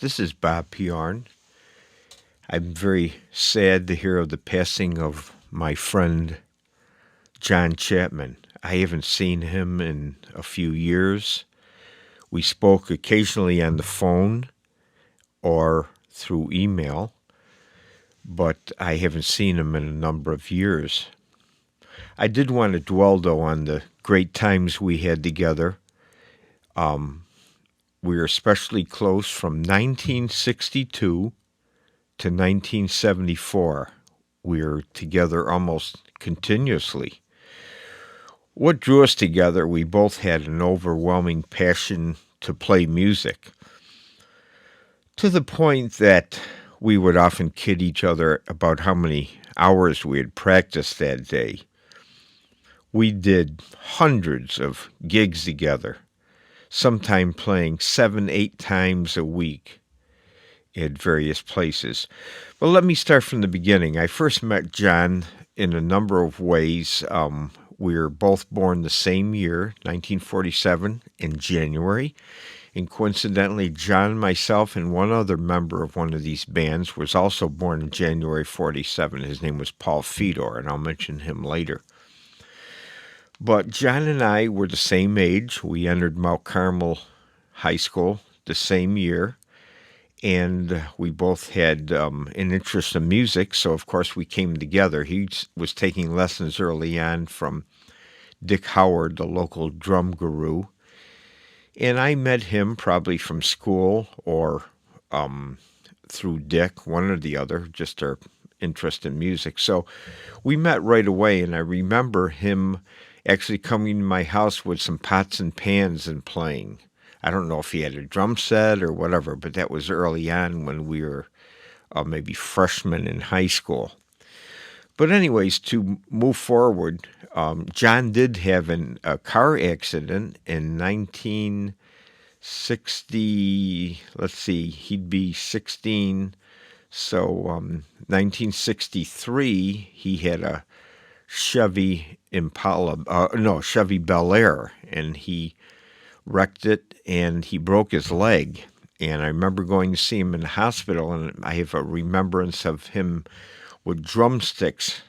This is Bob Piarn. I'm very sad to hear of the passing of my friend Jon Chapman. I haven't seen him in a few years. We spoke occasionally on the phone or through email, but I haven't seen him in a number of years. I did want to dwell, though, on the great times we had together. We were especially close from 1962 to 1974. We were together almost continuously. What drew us together, we both had an overwhelming passion to play music, to the point that we would often kid each other about how many hours we had practiced that day. We did hundreds of gigs together, sometimes playing 7, 8 times a week at various places. Well, let me start from the beginning. I first met Jon in a number of ways. We were both born the same year, 1947, in January. And coincidentally, Jon, myself, and one other member of one of these bands was also born in January 47. His name was Paul Fedor, and I'll mention him later. But Jon and I were the same age. We entered Mount Carmel High School the same year, and we both had an interest in music, so of course we came together. He was taking lessons early on from Dick Howard, the local drum guru, and I met him probably from school or through Dick, one or the other, just our interest in music. So we met right away, and I remember him actually coming to my house with some pots and pans and playing. I don't know if he had a drum set or whatever, but that was early on when we were maybe freshmen in high school. But anyways, to move forward, Jon did have a car accident in 1960. Let's see, he'd be 16. So 1963, he had a Chevy Chevy Bel Air, and he wrecked it, and he broke his leg. And I remember going to see him in the hospital, and I have a remembrance of him with drumsticks,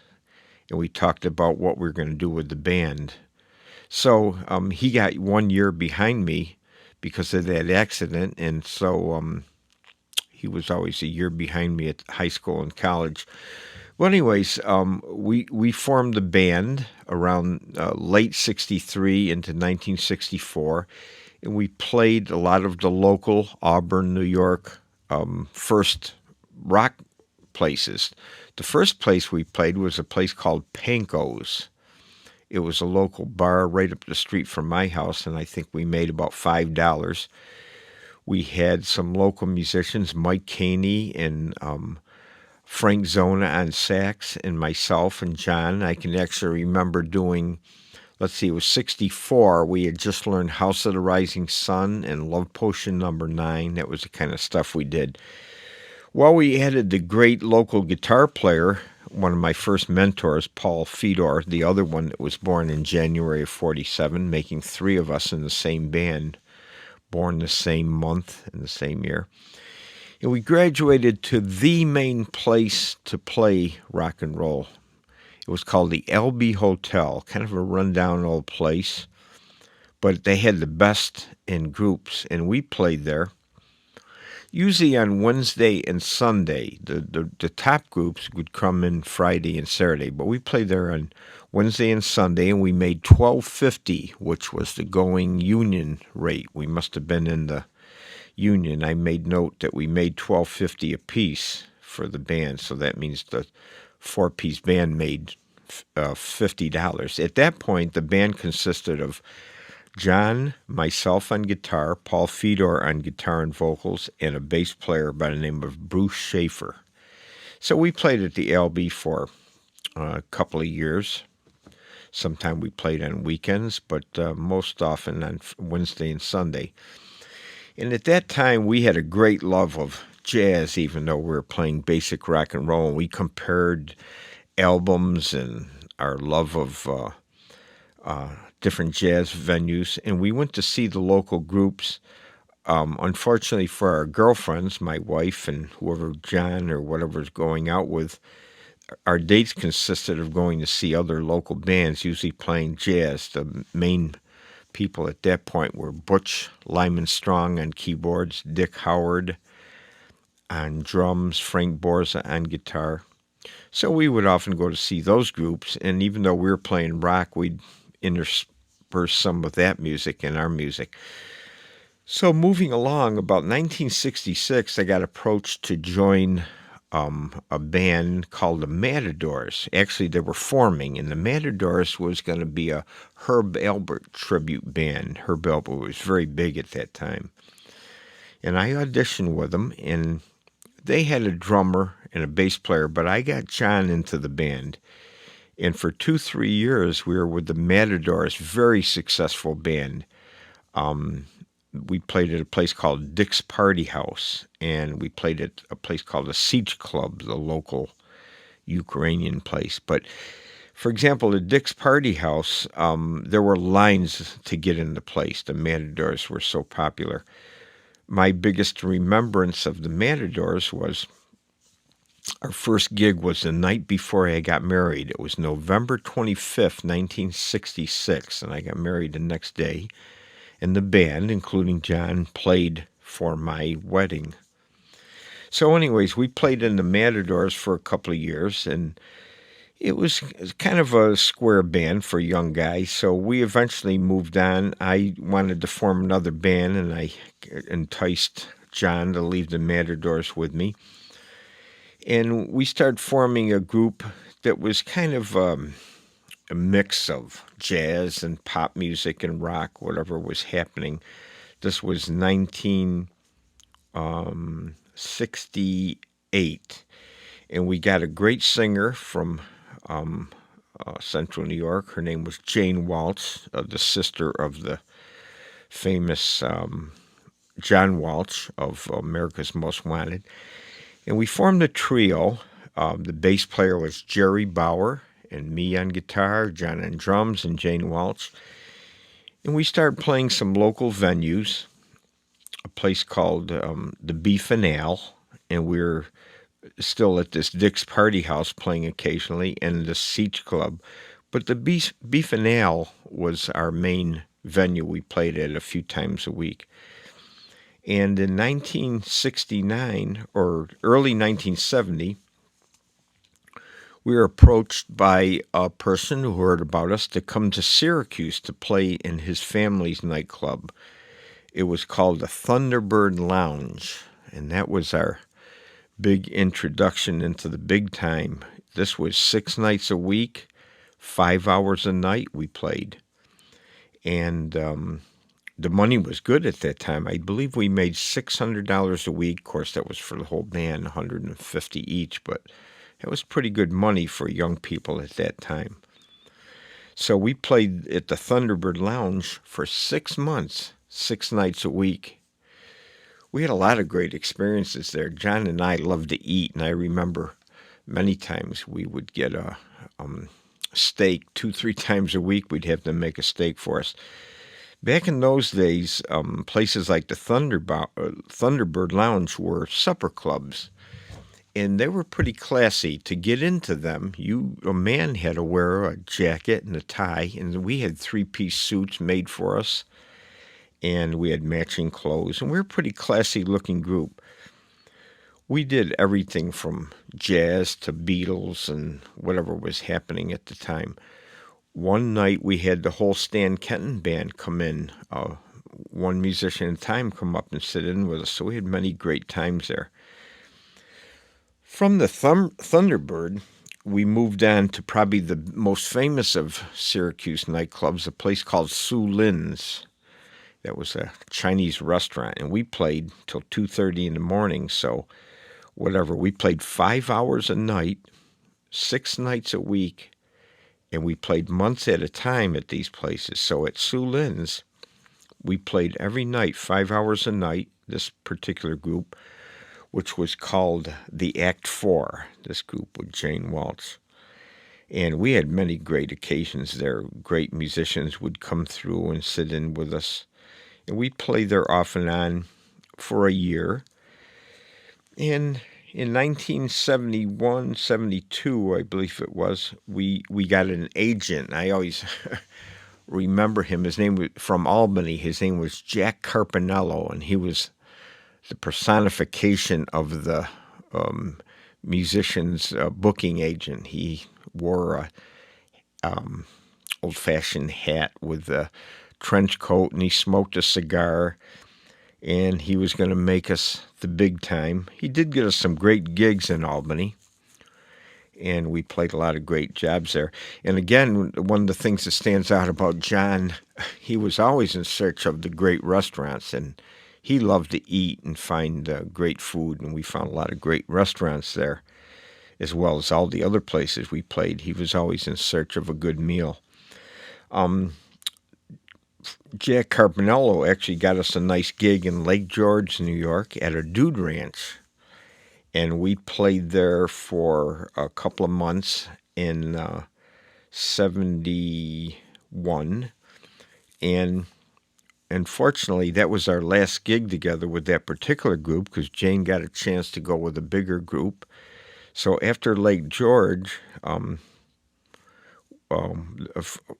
and we talked about what we were going to do with the band. So he got 1 year behind me because of that accident, and so he was always a year behind me at high school and college. Well, anyways, we formed the band around late 63 into 1964, and we played a lot of the local Auburn, New York, first rock places. The first place we played was a place called Panko's. It was a local bar right up the street from my house, and I think we made about $5. We had some local musicians, Mike Caney and Frank Zona on sax, and myself and Jon. I can actually remember doing, let's see, it was 64. We had just learned House of the Rising Sun and Love Potion number 9. That was the kind of stuff we did. Well, we added the great local guitar player, one of my first mentors, Paul Fedor, the other one that was born in January of 47, making 3 of us in the same band, born the same month in the same year. And we graduated to the main place to play rock and roll. It was called the LB Hotel, kind of a rundown old place, but they had the best in groups, and we played there. Usually on Wednesday and Sunday, the top groups would come in Friday and Saturday, but we played there on Wednesday and Sunday, and we made $12.50, which was the going union rate. We must have been in the union. I made note that we made $12.50 a piece for the band, so that means the 4-piece band made $50. At that point, the band consisted of Jon, myself on guitar, Paul Fedor on guitar and vocals, and a bass player by the name of Bruce Schaefer. So we played at the LB for a couple of years. Sometimes we played on weekends, but most often on Wednesday and Sunday. And at that time, we had a great love of jazz, even though we were playing basic rock and roll. And we compared albums and our love of different jazz venues. And we went to see the local groups Unfortunately for our girlfriends, my wife and whoever John or whatever was going out with, our dates consisted of going to see other local bands, usually playing jazz. The main people at that point were Butch Lyman Strong on keyboards, Dick Howard on drums, Frank Borza on guitar. So we would often go to see those groups, and even though we were playing rock, we'd intersperse some of that music in our music. So moving along, about 1966, I got approached to join a band called the Matadors. Actually, they were forming, and the Matadors was going to be a Herb Alpert tribute band. Herb Alpert was very big at that time. And I auditioned with them, and they had a drummer and a bass player, but I got John into the band. And for 2-3 years, we were with the Matadors, very successful band. We played at a place called Dick's Party House, and we played at a place called the Siege Club, the local Ukrainian place. But, for example, at Dick's Party House, there were lines to get in the place. The Matadors were so popular. My biggest remembrance of the Matadors was our first gig was the night before I got married. It was November 25th, 1966, and I got married the next day. And the band, including John, played for my wedding. So anyways, we played in the Matadors for a couple of years, and it was kind of a square band for a young guy, so we eventually moved on. I wanted to form another band, and I enticed John to leave the Matadors with me. And we started forming a group that was kind of a mix of jazz and pop music and rock, whatever was happening. This was 1968, and we got a great singer from Central New York. Her name was Jane Walsh, the sister of the famous John Walsh of America's Most Wanted. And we formed a trio. The bass player was Jerry Bauer, and me on guitar, John on drums, and Jane Walsh. And we started playing some local venues, a place called the Beef and Ale, and we were still at this Dick's Party House playing occasionally, and the Siege Club. But the Beef and Ale was our main venue we played at a few times a week. And in 1969, or early 1970, we were approached by a person who heard about us to come to Syracuse to play in his family's nightclub. It was called the Thunderbird Lounge, and that was our big introduction into the big time. This was 6 nights a week, 5 hours a night we played. And the money was good at that time. I believe we made $600 a week. Of course, that was for the whole band, $150 each, but it was pretty good money for young people at that time. So we played at the Thunderbird Lounge for 6 months, 6 nights a week. We had a lot of great experiences there. John and I loved to eat, and I remember many times we would get a steak 2-3 times a week. We'd have them make a steak for us. Back in those days, places like the Thunderbird Lounge were supper clubs, and they were pretty classy. To get into them, a man had to wear a jacket and a tie, and we had 3-piece suits made for us, and we had matching clothes, and we were a pretty classy-looking group. We did everything from jazz to Beatles and whatever was happening at the time. One night we had the whole Stan Kenton band come in, one musician at a time come up and sit in with us, so we had many great times there. From the Thunderbird, we moved on to probably the most famous of Syracuse nightclubs, a place called Su Lin's. That was a Chinese restaurant, and we played till 2:30 in the morning, so whatever. We played 5 hours a night, 6 nights a week, and we played months at a time at these places. So at Su Lin's, we played every night, 5 hours a night, this particular group, which was called the Act 4, this group with Jane Walsh. And we had many great occasions there. Great musicians would come through and sit in with us. And we played there off and on for a year. And in 1971, 72, I believe it was, we got an agent. I always remember him. His name was from Albany. His name was Jack Carpinello, and he was the personification of the musician's booking agent. He wore a old-fashioned hat with a trench coat, and he smoked a cigar, and he was going to make us the big time. He did get us some great gigs in Albany, and we played a lot of great jobs there. And again, one of the things that stands out about Jon, he was always in search of the great restaurants, and he loved to eat and find great food, and we found a lot of great restaurants there, as well as all the other places we played. He was always in search of a good meal. Jack Carpinello actually got us a nice gig in Lake George, New York, at a dude ranch. And we played there for a couple of months in 71. And unfortunately, that was our last gig together with that particular group because Jane got a chance to go with a bigger group. So after Lake George,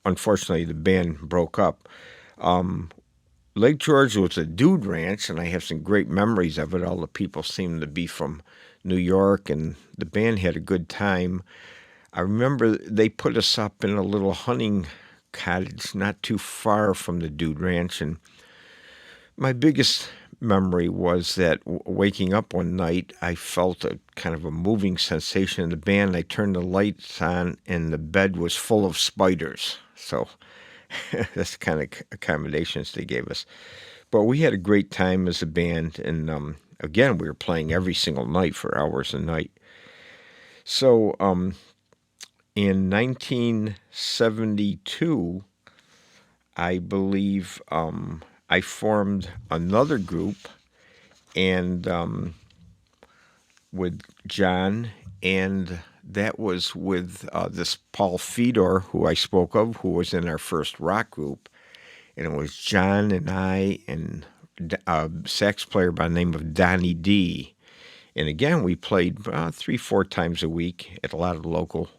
unfortunately, the band broke up. Lake George was a dude ranch, and I have some great memories of it. All the people seemed to be from New York, and the band had a good time. I remember they put us up in a little hunting cottage not too far from the dude ranch, and my biggest memory was that waking up one night, I felt a kind of a moving sensation in the band. I turned the lights on, and the bed was full of spiders. So that's the kind of accommodations they gave us. But we had a great time as a band, and again, we were playing every single night for hours a night. So in 1972, I believe I formed another group, and with Jon, and that was with this Paul Fedor, who I spoke of, who was in our first rock group. And it was Jon and I and a sax player by the name of Donnie D. And again, we played 3-4 times a week at a lot of local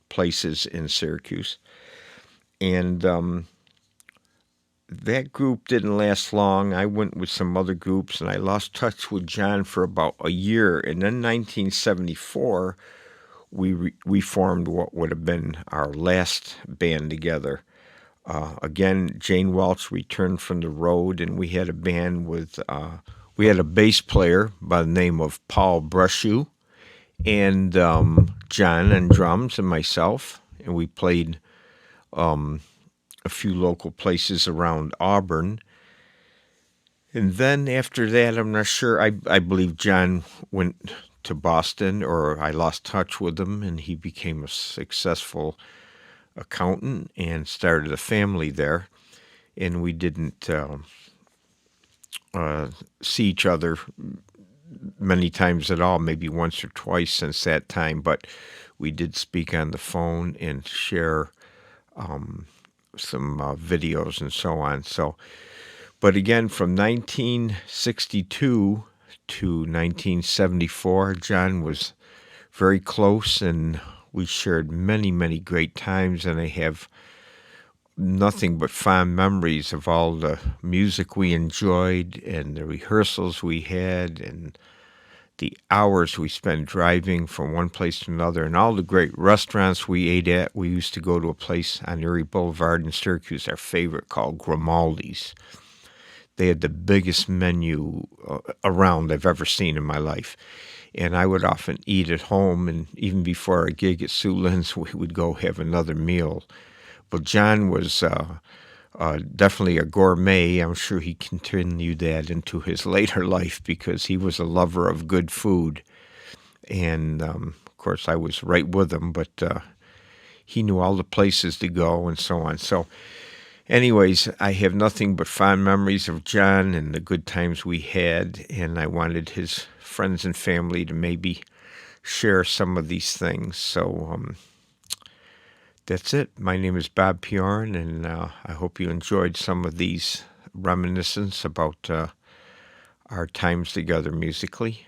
places in Syracuse. And that group didn't last long. I went with some other groups, and I lost touch with Jon for about a year. And then 1974, we formed what would have been our last band together. Again, Jane Welch returned from the road, and we had a band with, we had a bass player by the name of Paul Brushu, and Jon on drums, and myself, and we played a few local places around Auburn. And then after that, I'm not sure, I believe Jon went to Boston, or I lost touch with him, and he became a successful accountant and started a family there, and we didn't see each other many times at all, maybe once or twice since that time, but we did speak on the phone and share some videos and so on. So, but again, from 1962 to 1974, Jon was very close, and we shared many, many great times, and I have nothing but fond memories of all the music we enjoyed and the rehearsals we had and the hours we spent driving from one place to another and all the great restaurants we ate at. We used to go to a place on Erie Boulevard in Syracuse, our favorite, called Grimaldi's. They had the biggest menu around I've ever seen in my life. And I would often eat at home, and even before our gig at Sue Lynn's, we would go have another meal. But Jon was definitely a gourmet. I'm sure he continued that into his later life because he was a lover of good food. And, of course, I was right with him, but he knew all the places to go and so on. So, anyways, I have nothing but fond memories of Jon and the good times we had, and I wanted his friends and family to maybe share some of these things. So That's it. My name is Bob Pjorn, and I hope you enjoyed some of these reminiscences about our times together musically.